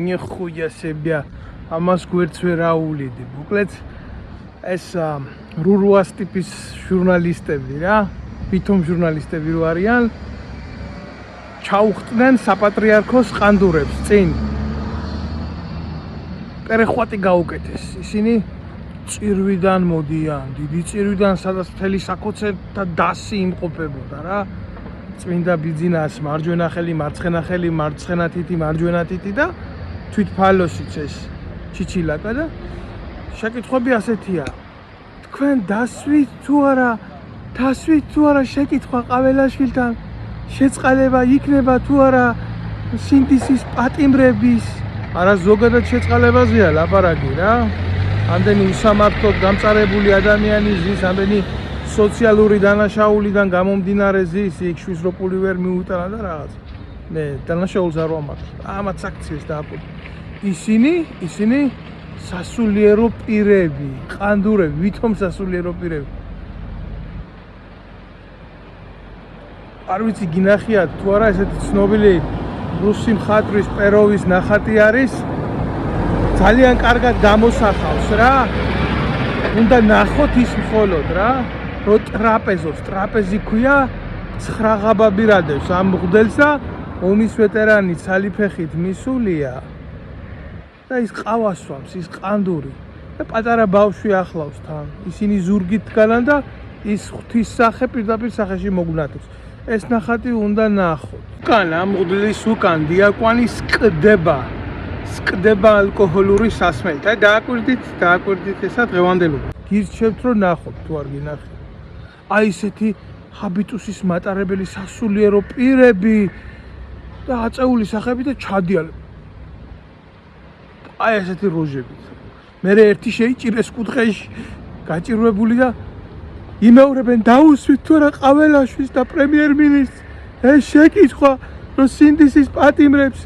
нихуя себе. Ამას გვერდს ვერ აუვლიდი. მოკლედ ეს რურუას ტიპის ჟურნალისტები რა, ვითომ ჟურნალისტები რო არიან, ჩაუხტნენ საპატრიარქოს ყანდურებს წინ. პერეხვატი გაუკეთეს. ისინი წირვიდან მოდიან, დიდი წირვიდან, სადაც მთელი საკოცე და დასი იმყოფებოდა რა. წმინდა ბიძინას მარჯვენა ხელი, მარცხენა ხელი, მარცხენა თითი, მარჯვენა თითი და თვითფალოსიც ეს ჩიჩილაკა და შეკითხვები ასეთია. თქვენ დასვით თუ არა, დასვით თუ არა შეკითხვა ყაველაშვილთან შეწყალება იქნება თუ არა სინდისის პატიმრების. არა ზოგადად შეწყალებაზეა ლაპარაკი რა. ამდენი უსამართლოდ გამწარებული ადამიანი ზის, ამდენი სოციალური დანაშაულიდან გამომდინარე ზის, იქ შვისროპული ვერ მიუტანა და რაღაც. მე დანაშაულს არ ვამართლ. ამაც აქციეს დააკვირდი. ისინი სასულიერო პირები, ყანდურები, ვითომ სასულიერო პირები. არ ვიცი გინახიათ თუ არა ესეთი ცნობილი რუსი მხატვრის პეროვის ნახატი არის. ძალიან კარგად გამოსახავს რა. უნდა ნახოთ ის მხოლოდ რა. რო ტრაპეზობს, ტრაპეზი ქვია, 9 ღაბაბი რადევს ამ მღვდელს და ომის ვეტერანი ცალიფეხით მისულია. და ის ყავას სვამს, ის ყანდური. და პატარა ბავშვი ახლავს თან. ისინი ზურგით დგანან და ის ღვთის სახე პირდაპირ სახეში მოგნათებს. ეს ნახატი უნდა ნახოთ. უკან ამ მღვდლის უკან დიაკვანი სკდება ალკოჰოლური სასმელით. აი დააკვირდით ესა დღევანდელობა. გირჩევთ რომ ნახოთ თუ არ გინახეთ. აი ესეთი ჰაბიტუსის მატარებელი სასულიერო პირები და აწეული სახები და ჩადიალები. აი ესეთი როჟებით. მე ერთი შეიჭირეს კუთხეში გაჭირვებული და იმეორებენ დაუსვით თუ არა ყაველაშვილს და პრემიერ-მინისტრს. ეს შეკითხვა რომ სინდისის პატიმრებს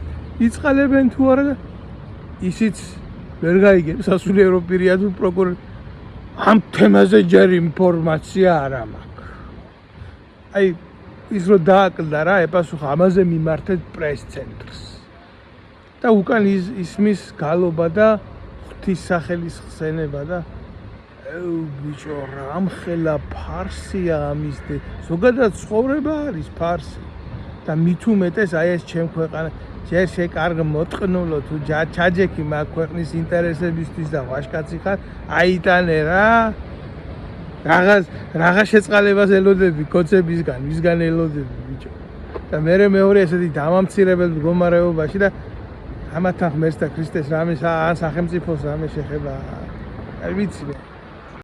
იწყალებენ თუ არა და ისიც ვერ გაიგებს სასულიერო პირია თუ პროკურორი. ამ თემაზე ჯერ ინფორმაცია არ მაქვს. აი ის რო დააკლდა რა, ეპასუხა ამაზე მიმართეთ პრეს-ცენტრს. და უკან ისმის გალობა და ღვთის სახელის ხსენება და ბიჭო რამხელა ფარსია ამის ზოგადად ცხოვრება არის ფარსი და მით უმეტეს აი ეს ჩემ ქვეყანა ჯერ შეკარგ მოტყნულო თუ ჩაჯექი მაგ ქვეყნის ინტერესებისთვის და ვაშკაცი ხარ აიტანე რა რაღაც შეწყალებას ელოდები კოცებისგან ვისგან ელოდები ბიჭო და მე მეორე ესეთი დამამცირებელ მდგომარეობაში და ამათან ღმერთს და ქრისტეს რამე ან სახელმწიფოს რამე შეხება არ ვიცი